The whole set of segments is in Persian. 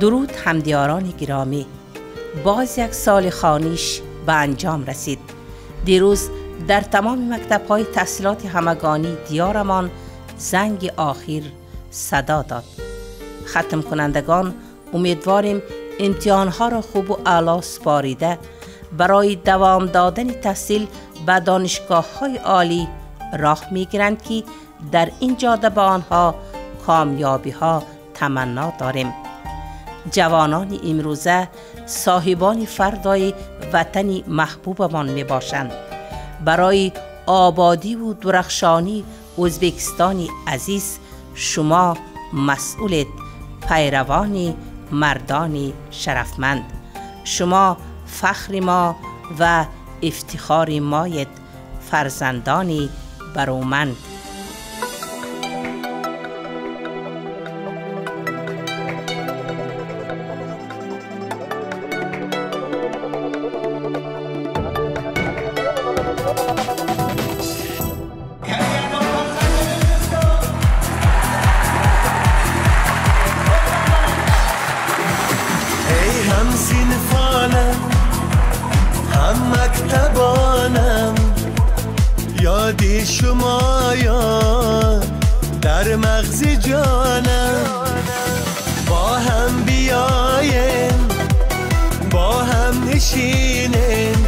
درود همدیاران گرامی، باز یک سال خانیش به انجام رسید. دیروز در تمام مکتب‌های تحصیلات همگانی دیارمان زنگ آخر صدا داد. ختم کنندگان امیدواریم امتحانها را خوب و اعلی سپاریده برای دوام دادن تحصیل به دانشگاه‌های عالی راه می‌گیرند که در این جاده به آنها کامیابی‌ها تمنا داریم. جوانان امروزه صاحبان فردای وطنی محبوبمان می باشند. برای آبادی و درخشانی ازبکستانی عزیز شما مسئولید، پیروان مردان شرفمند. شما فخر ما و افتخار ماید، فرزندانی برومند. یادی شما یا در مغز جانم، با هم بیایم با هم نشینیم،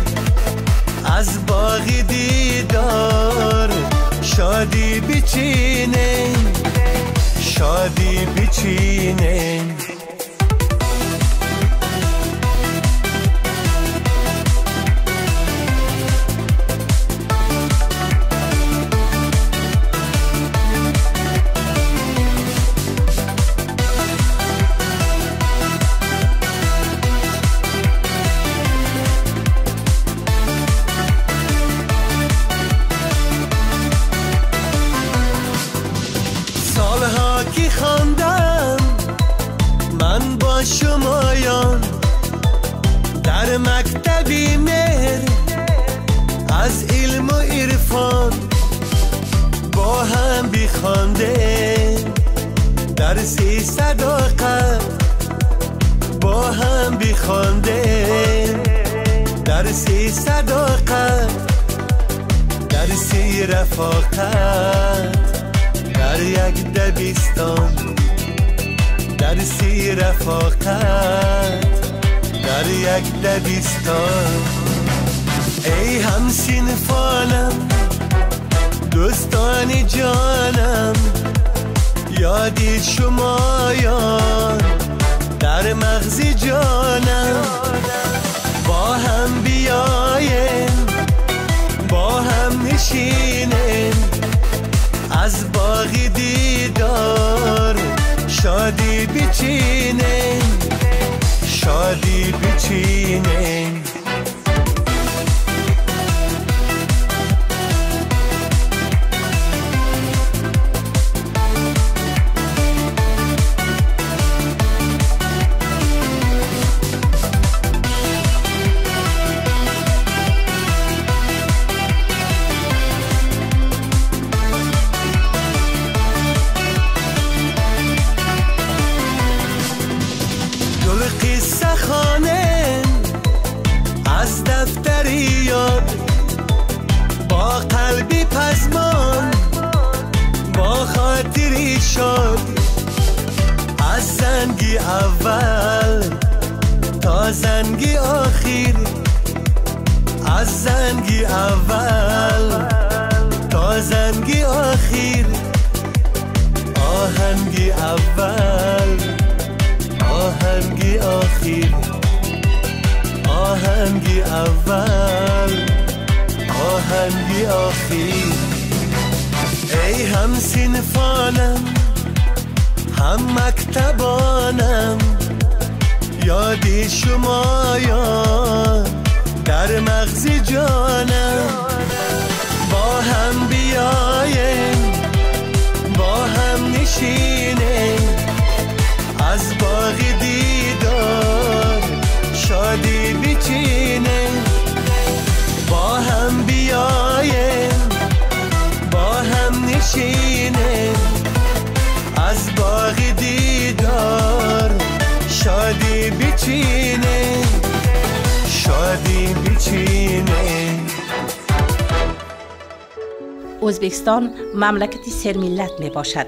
از باغ دیدار شادی بچینیم، شادی بچینیم. من با شمایان در مکتبی مهر، از علم و عرفان با هم بخواندیم، درسی صداقت با هم بخواندیم، درسی صداقت، درسی رفاقت در یک دبستان، درسی رفاقت در یک دبستان. ای هم صنفانم دوستان جانم، یادی شمایان در مغز جانم، با هم بیایم با هم نشینیم، از باغ دیدار شادی بچینیم، شادی بچینیم. قصه خانه از دفتر یاد، با قلبی پزمان با خاطری شاد، از زنگی اول تا زنگی آخر، از زنگی اول تا زنگی آخر، آهنگی اول آهنگی آخر، آهنگی اول آهنگی آخر. ای هم صنفانم هم مکتبانم، یادی شما یا در مغز جانم، با هم بیایم با هم نشینیم، از باغ دیدار شادی بچینیم، با هم بیایم با هم نشینیم، از باغ دیدار شادی بچینه شادی بچینه. ازبکستان مملکتی سرملت می باشد.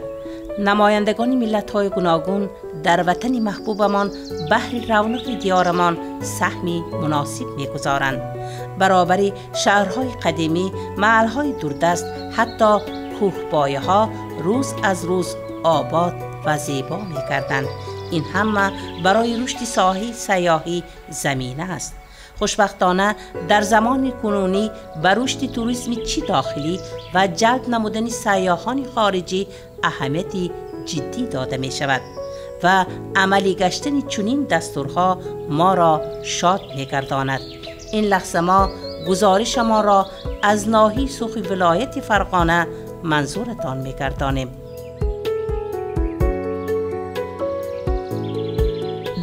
نمایندگان ملت‌های گوناگون در وطن محبوبمان بهر رونق دیارمان سهمی مناسب می‌گذارند. برابر شهرهای قدیمی، محل‌های دوردست، حتی کوهپایه‌ها روز از روز آباد و زیبا می‌گردند. این همه برای رشد ساحه سیاحی زمینه است. خوشبختانه در زمان کنونی بر رشد توریسم چی داخلی و جلب نمودن سیاحان خارجی اهمیتی جدی داده می شود و عملی گشتن چنین دستورها ما را شاد می گرداند. این لحظه ما گزارش ما را از ناحیه سوخ ولایت فرغانه منظورتان می گردانیم.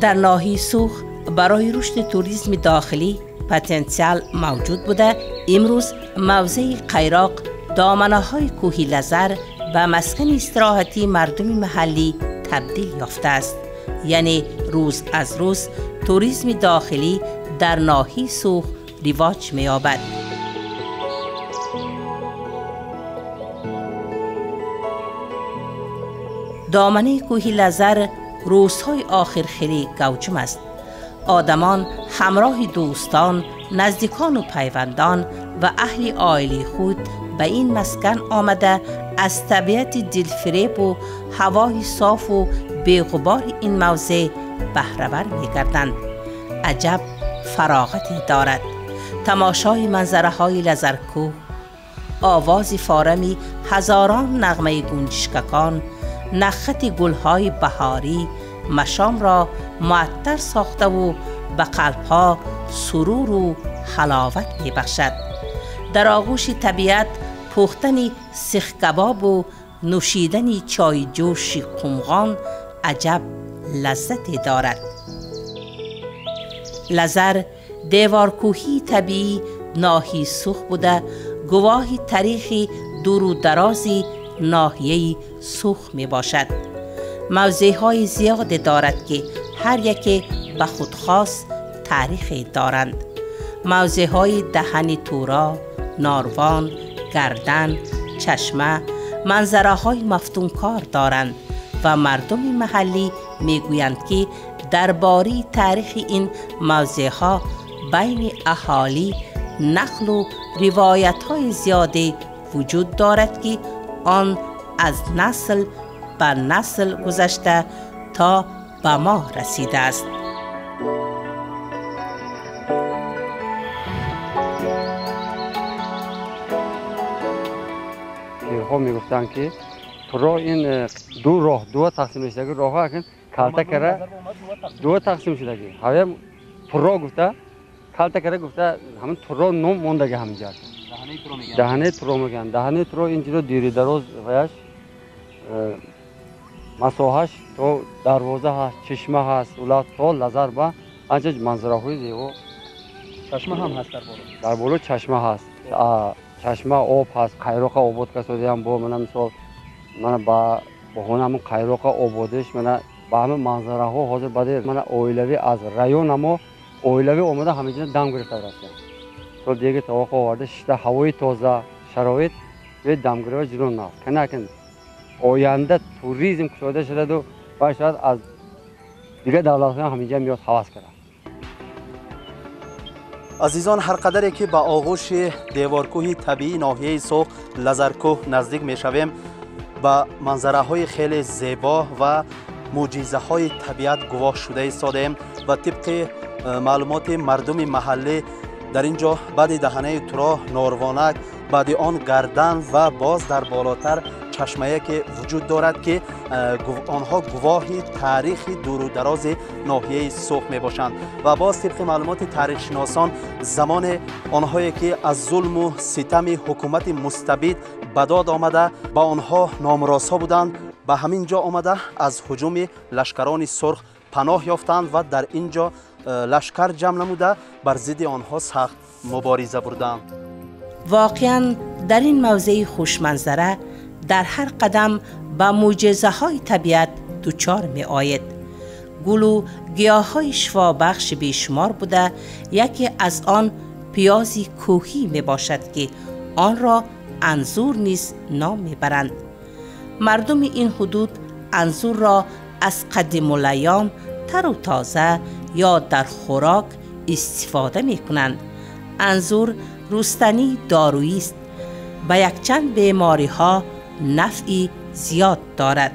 در ناحیه سوخ برای رشد توریسم داخلی پتانسیل موجود بوده. امروز موضع قیراق دامنه های کوهی لزر و مسکن استراحتی مردم محلی تبدیل یافته است. یعنی روز از روز توریسم داخلی در ناحیه سوخ رواج می‌یابد. دامنه کوهی لزر روزهای آخر خیلی گوجم است. آدمان همراه دوستان، نزدیکان و پیوندان و اهل عائله خود به این مسکن آمده از طبیعت دلفریب و هوای صاف و بی‌غبار این موضع بهره‌ور می‌گردند. عجب فراغتی دارد. تماشای منظره‌های لزرکوه، آواز فارمی هزاران نغمه گنجشککان، نخت گل‌های بهاری مشام را معطر ساخته و به قلب‌ها سرور و حلاوت می‌بخشد. در آغوش طبیعت پختن سیخ کباب و نوشیدن چای جوش قمغان عجب لذتی دارد. لزر دیوارکوهی طبیعی ناحیه سوخ بوده، گواهی تاریخی دور و درازی ناحیه سوخ می باشد. موضعهای زیاد دارد که هر یکی به خود خاص تاریخی دارند. موضعهای دهن تورا، ناروان، گردن، چشمه، منظره های مفتونکار دارند و مردم محلی میگویند که درباره تاریخ این موضعها بین اهالی نقل و روایت های زیاده وجود دارد که آن از نسل به نسل گذشته تا به ما رسیده است. ها میگفتن که تو راه این دو تقسیم شده راه ها کن کالتا کره دو تقسیم شده که هایم تو راه گفته کالتا کره گفته همون تو راه نام مونده همینجا دهنه تو راه میگن دهنه تو راه اینجا دیری دراز ویاش مساحش تو دروازه هست چشمه هست اولاد تو لزر با آنچه منظره های زیبا چشمه هم هست در بالا چشمه هست چشمه آب هست قیراق آباد کسودی هم با من مثال من با همون قیراق آبادش من با همه منظره ها حاضر بده من اویلوی از رایون اما اویلوی اومده همه جنه دم گرفته رسید تو دیگه توقع آورده شده هوای تازه شرایط و دم گرفته جلو نه کنه آینده توریسم کشوده شده و باید از دیگه دولت ها همینجا میاد حواس کرده. عزیزان هر قدری که به آغوش دیوارکوه طبیعی ناحیه سوخ لزرکوه نزدیک می شویم به منظره های خیلی زیبا و معجزه های طبیعت گواه شده ایستادیم و طبق معلومات مردم محلی در اینجا بعد دهنه تورا ناروانک بعد آن گردن و باز در بالاتر چشمه که وجود دارد که آنها گواهی تاریخی دور و دراز ناحیه سوخ می باشند و باز طبق معلومات تاریخ شناسان زمان آنهایی که از ظلم و ستم حکومت مستبد به داد آمده با آنها نامراسا بودند به همین جا آمده از هجوم لشکران سرخ پناه یافتند و در اینجا لشکر جمع نموده بر ضد آنها سخت مبارزه بردند. واقعا در این موضع خوشمنظره در هر قدم با معجزه های طبیعت دچار می آید. گل و گیاه‌های شفابخش بیشمار بوده. یکی از آن پیازی کوهی می باشد که آن را انظور نیز نام می برند. مردم این حدود انظور را از قدیم الایام تر و تازه یا در خوراک استفاده می کنند. انظور روستنی دارویی است. به یک چند بیماری ها نفعی زیاد دارد.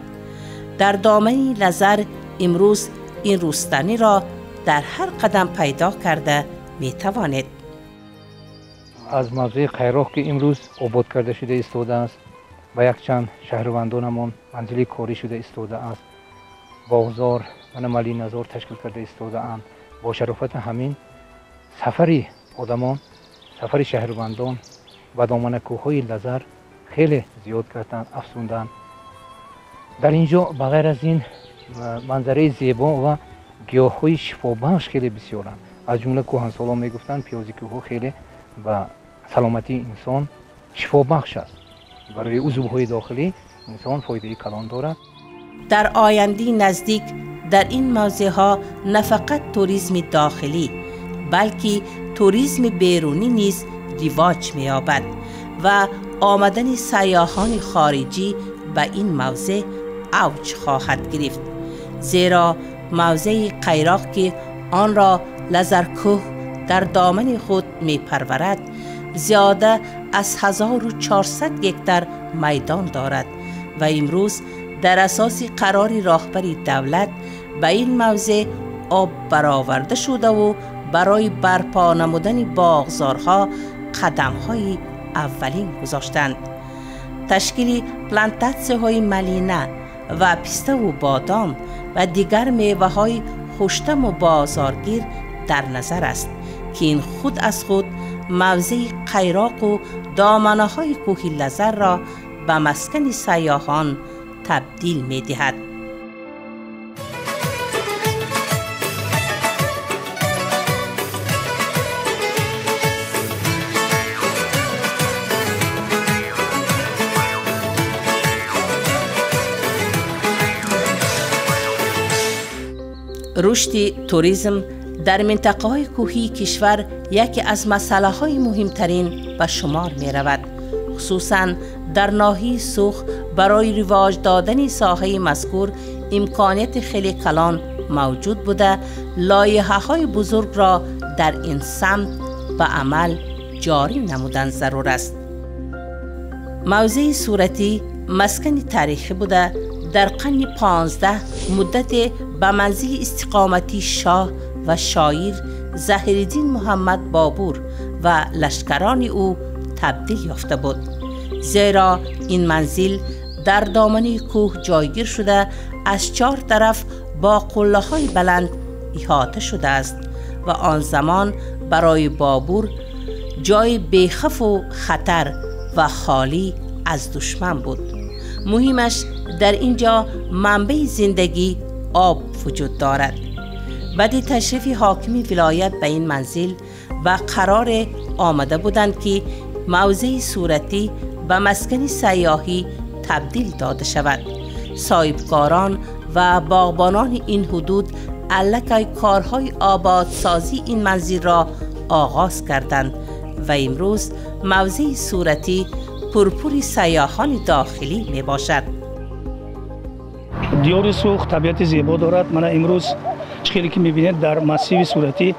در دامنه نظر امروز این روستنی را در هر قدم پیدا کرده می توانید. از موضوع قیراق که امروز آباد کرده شده ایستاده است، با یک چند شهروندانمان منزلی کاری شده ایستاده است، باغزار و ملی نظار تشکیل کرده ایستاده اند. با شرافت همین سفری آدمان، سفری شهروندان و دامن کوههای لزر خیلی زیاد کردن، افزوندن. در اینجا بغیر از این منظره زیبا و گیاه‌های شفابخش خیلی بسیارند. از جمله کهنسالان میگفتند پیازی کوه خیلی به سلامتی انسان شفابخش است. برای عضوهای داخلی انسان فایده کلان دارد. در آینده نزدیک در این موضع ها نه فقط توریسم داخلی بلکه توریسم بیرونی نیز رواج می‌یابد و آمدن سیاحان خارجی به این موضع اوج خواهد گرفت، زیرا موضع قیراق که آن را لزرکوه در دامن خود می‌پرورد زیاده از 1400 هکتار میدان دارد و امروز در اساس قرار راهبری دولت به این موضع آب برآورده شده و برای برپا نمودن باغزارها قدم‌های اولین گذاشتند. تشکیل پلانتاسیون‌های ملینه و پیسته و بادام و دیگر میوه‌های خوشتم و بازارگیر در نظر است که این خود از خود موضع قیراق و دامنه‌های کوه لزر را به مسکن سیاحان تبدیل می‌دهد. رشد توریسم در منطقه‌های کوهی کشور یکی از مسئله‌های مهمترین به شمار می‌رود. خصوصاً در ناحیه سوخ برای رواج دادن ساحه مذکور امکانیت خیلی کلان موجود بوده. لایحه‌های بزرگ را در این سمت به عمل جاری نمودن ضرور است. موضع صورتی مسکن تاریخی بوده. در قرن 15 مدت به منزل استقامتی شاه و شاعر ظهیرالدین محمد بابور و لشکران او تبدیل یافته بود، زیرا این منزل در دامنه کوه جایگیر شده از 4 طرف با قله‌های بلند احاطه شده است و آن زمان برای بابور جای بیخوف و خطر و خالی از دشمن بود. مهمش در اینجا منبع زندگی آب وجود دارد. بعد تشریف حاکم ولایت به این منزل و قرار آمده بودند که موضع صورتی به مسکن سیاحی تبدیل داده شود. صاحبکاران و باغبانان این حدود علکه کارهای آبادسازی این منزل را آغاز کردند و امروز موضع صورتی پرپر سیاحان داخلی می باشد. دیار سوخ طبیعت زیبا دارد. من امروز چیزی که می‌بینید در مسیو صورتی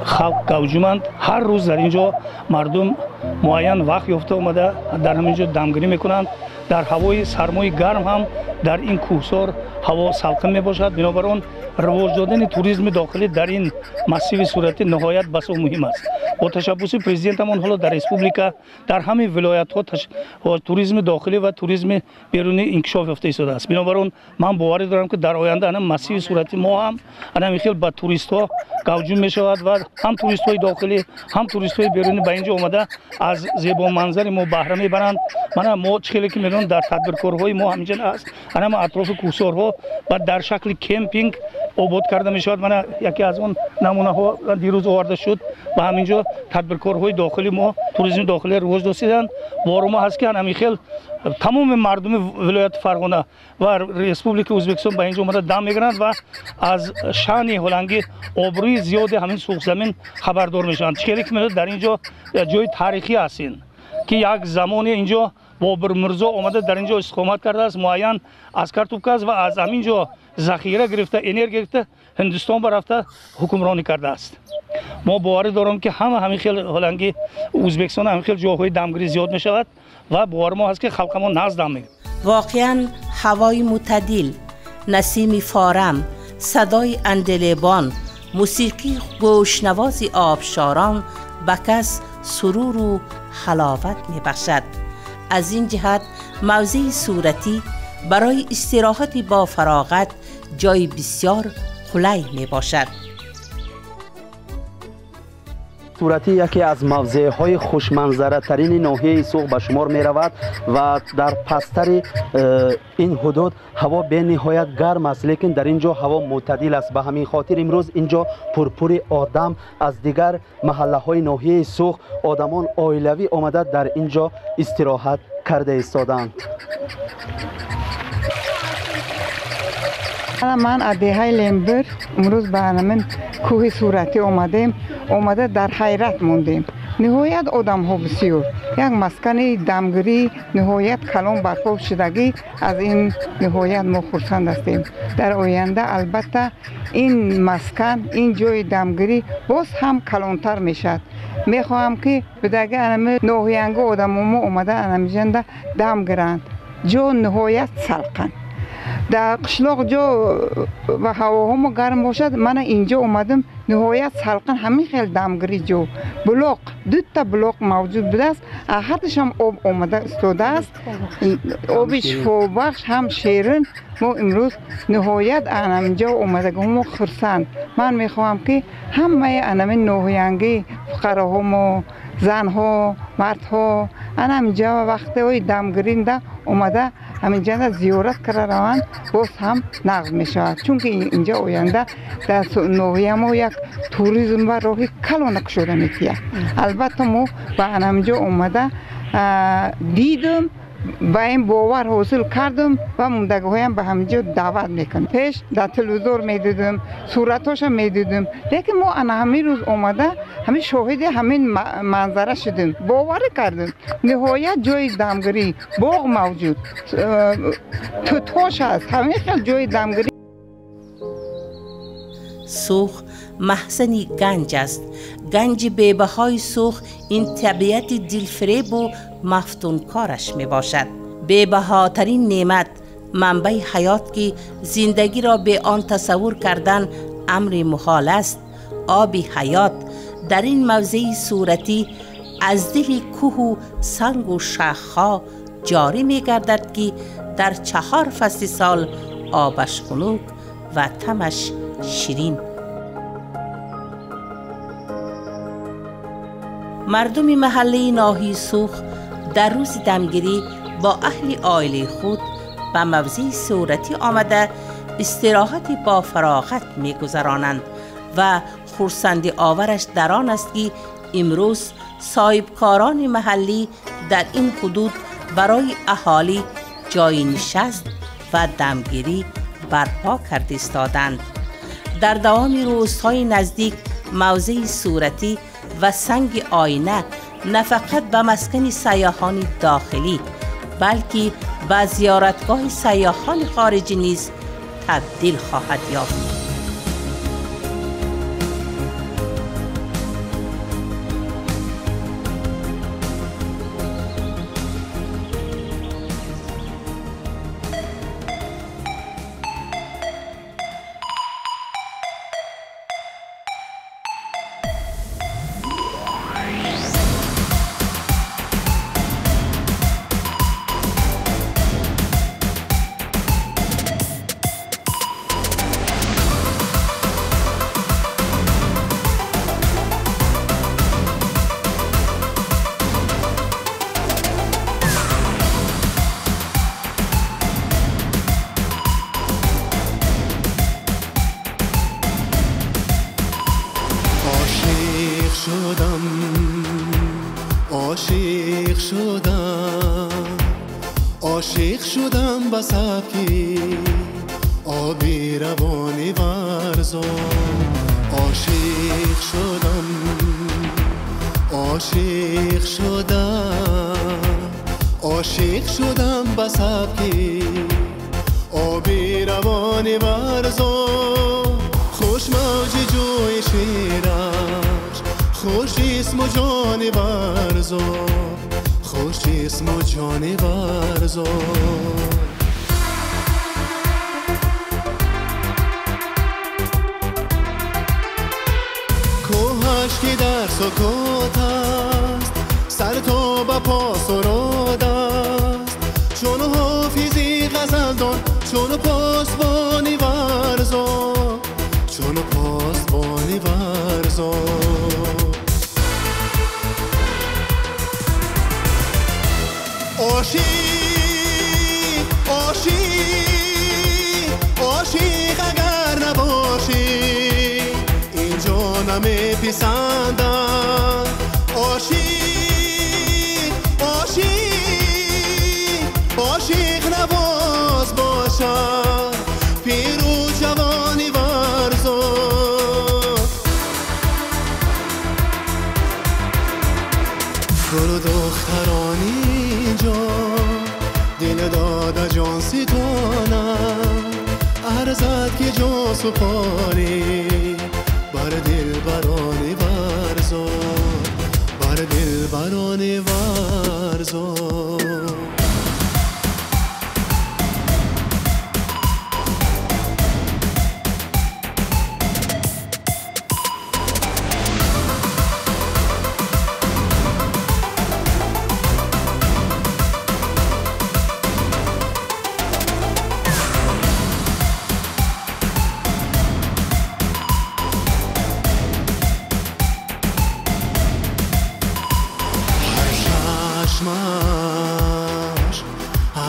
خلق گوجمند. هر روز در اینجا مردم معین وقت یافته اومده در همینجا دمگیری میکنند. در هوای سرمای گرم هم در این کوهسار هوا سالم میباشد. بنابراین رواج دادن توریسم داخلی در این مسیو صورتی نهایت بسیار مهم است. با تشبوس پرزیدنتمان حالا در ریسپوبلیکا در همه ولایت ها توریسم داخلی و توریسم بیرونی انکشاف یافته شده است. بنابراین من باور دارم که در آینده هم مسیو صورتی ما هم خیلی با توریست ها گوجم می شود و هم توریست های داخلی هم توریست های بیرونی به اینجا آمده از زیبا منظر ما بهره میبرند. ما چخیلی که میدونم در تدبیرکارهای ما همینجا است. ما اطراف کوهسارها و در شکل کمپینگ آباد کرده می شود. من یکی از اون نمونه ها دیروز آورده شد و همینجا تدبیرکارهای داخلی ما توریسم داخلی رواج داشتند. بار ما هست که همین خیل تمام مردم ولایت فرغانه و ریسپوبلیک ازبکستان به اینجا اومده دم میگیرند و از شأن هلنگی آبروی زیاد همین سوخ زمین خبردار میشوند. چیزی که در اینجا جای تاریخی هستین که یک زمانی اینجا بابر مرزا آمده در اینجا استقامت کرده است، معین عسکر توپ است و از همینجا ذخیره گرفته، انرژی گرفته هندوستان برفته حکمرانی کرده است. ما باور دارم که همین خیل هلنگی ازبکستان همین خیل جاهای دمگیری زیاد می شود و باور ما هست که خلق ما ناز دم میگیرد. واقعا هوای معتدل، نسیم فارم، صدای اندلبان، موسیقی گوشنواز آبشاران به کس سرور و حلاوت میبخشد. از این جهت موضع صورتی برای استراحت با فراغت جای بسیار خلی می باشد. صورتی یکی از موضع‌های خوشمنظره ترین ناحیه سوق به شمار می رود و در پستر این حدود هوا به نهایت گرم است، لیکن در اینجا هوا معتدل است. به همین خاطر امروز اینجا پرپر آدم از دیگر محله های ناحیه سوق آدمان عائلوی آمده در اینجا استراحت کرده ایستادند. من ادیهای لمبر امروز به همین کوه صورتی اومده در حیرت موندیم. نهایت آدم ها بسیار، یک مسکن دمگیری نهایت کلان برپا شدگی، از این نهایت ما خرسند هستیم. در آینده البته این مسکن، این جای دمگیری باز هم کلانتر میشد. میخواهم که بدگه انمی ناهینگو آدم ما اومده انمیجنده دم گیرند. جو نهایت سلقن در قشلاق جو و هواهم گرم باشد. من اینجا اومدم نهایت سلقن همین خیل دمگیری جو بلوک دو تا بلوک موجود بوده است. احدش هم آب اومده استوده است، آب شفابخش هم شیرین. ما امروز نهایت اینجا اومدگم خرسند. من میخواهم که همه انمی ناهینگی فقراهم و زنها مردها اینجا وقتی های دمگیرنده اومده همینجا زیارت کرده روند باز هم نقض می شود، چون که اینجا آینده در ناحیه ما یک توریسم و راهی کلانک شده میتیه. البته ما به همینجا اومده دیدم، با این باور حاصل کردم و موندگاه هایم به همینجا دعوت میکنم. پیش در تلویزیون میدیدم، صورتاش میدیدم، لیکن ما همین روز اومده همین شاهد همین منظره شدیم، باور کردیم. نهایت جای دمگیری باغ موجود، توتاش هست، همین خیلی جای دمگیری. سوخ محسنی گنج است. گنج بی‌بهای سوخ این طبیعت دلفریب و مفتونکارش می باشد. بی‌بهاترین نعمت، منبع حیات که زندگی را به آن تصور کردن امر محال است، آب حیات در این موضع صورتی از دل کوه و سنگ و شاخها جاری می گردد که در 4 فصل سال آبش خنک و طعمش شیرین. مردم محله ناحیه سوخ در روز دمگیری با اهل عائله خود به موضع صورتی آمده استراحت با فراغت می گذرانند و خرسندی آورش در آن است که امروز صاحبکاران محلی در این حدود برای اهالی جای نشست و دمگیری برپا کرده ایستادند. در دوام روزهای نزدیک موضع صورتی و سنگ آینه نه فقط به مسکن سیاحان داخلی بلکه به زیارتگاه سیاحان خارجی نیز تبدیل خواهد یافت. شدم عاشق شدم عاشق شدم به سبکی آبی روانی ورزان عاشق شدم عاشق شدم عاشق شدم به سبکی آبی روانی ورزان خوش موج جوی شیرش خوش اسم و جانی ورزان خوش اسم و جانی ورزان کوهش که در سکوت است سر تا به پا سرود است چون حافظی غزل دان چون پاسبانی ورزان چون پاسبانی ورزان عاشق عاشق عاشق اگر نباشی اینجا نمیپسندم عاشق عاشق عاشق نواز باشم پیر و جوانی ورزان گل و دخترانی اینجا دل داده جان ستانم ارزد که جان سپاری بر دل برانی ورزان بر دل برانی ورزان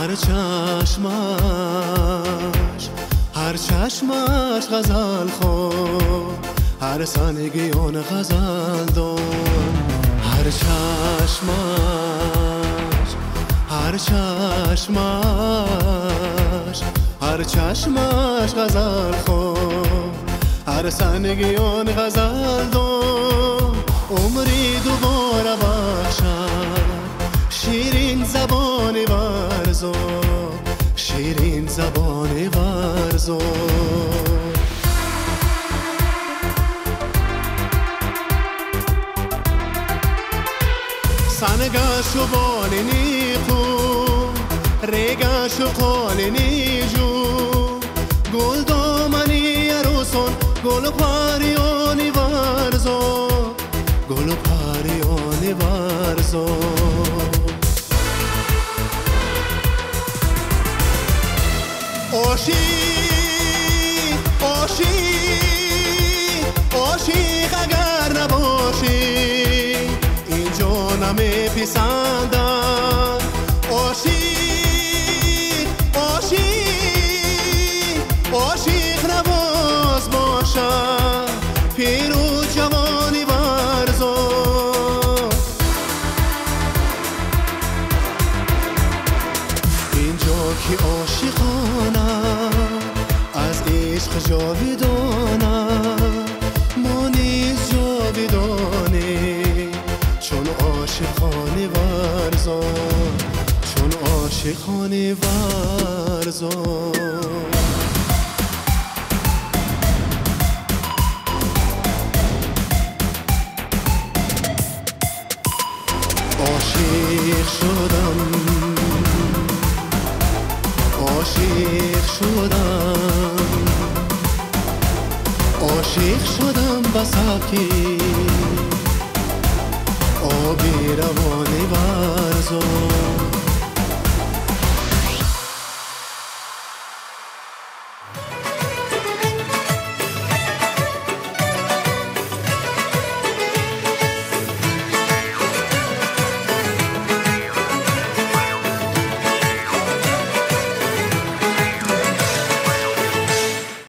هر چشمش هر چشمش غزل خون هر سنگیان غزل دان هر چشمش هر چشمش هر چشمش غزل خون هر سنگیان غزل دان عمری دوباره بخشد شیرین زبانی ورزان شیرین زبانی ورزان سنگش و بالینی خون ریگش و قالینی جو گل دامنی عروسان گل و پریانی ورزان گل و پریانی ورزان عاشق عاشق عاشق اگر نباشی اینجا نمیپسندم عاشق عاشق عاشق نواز باشم پیر و جوانی ورزان اینجا که عاشقانم از عشق جاویدانم ما نیز جاویدانیم چون عاشقانی ورزان چون عاشقانی ورزان عاشق شدم عاشق شدم عاشق شدم به سبکی آبی روانی ورزان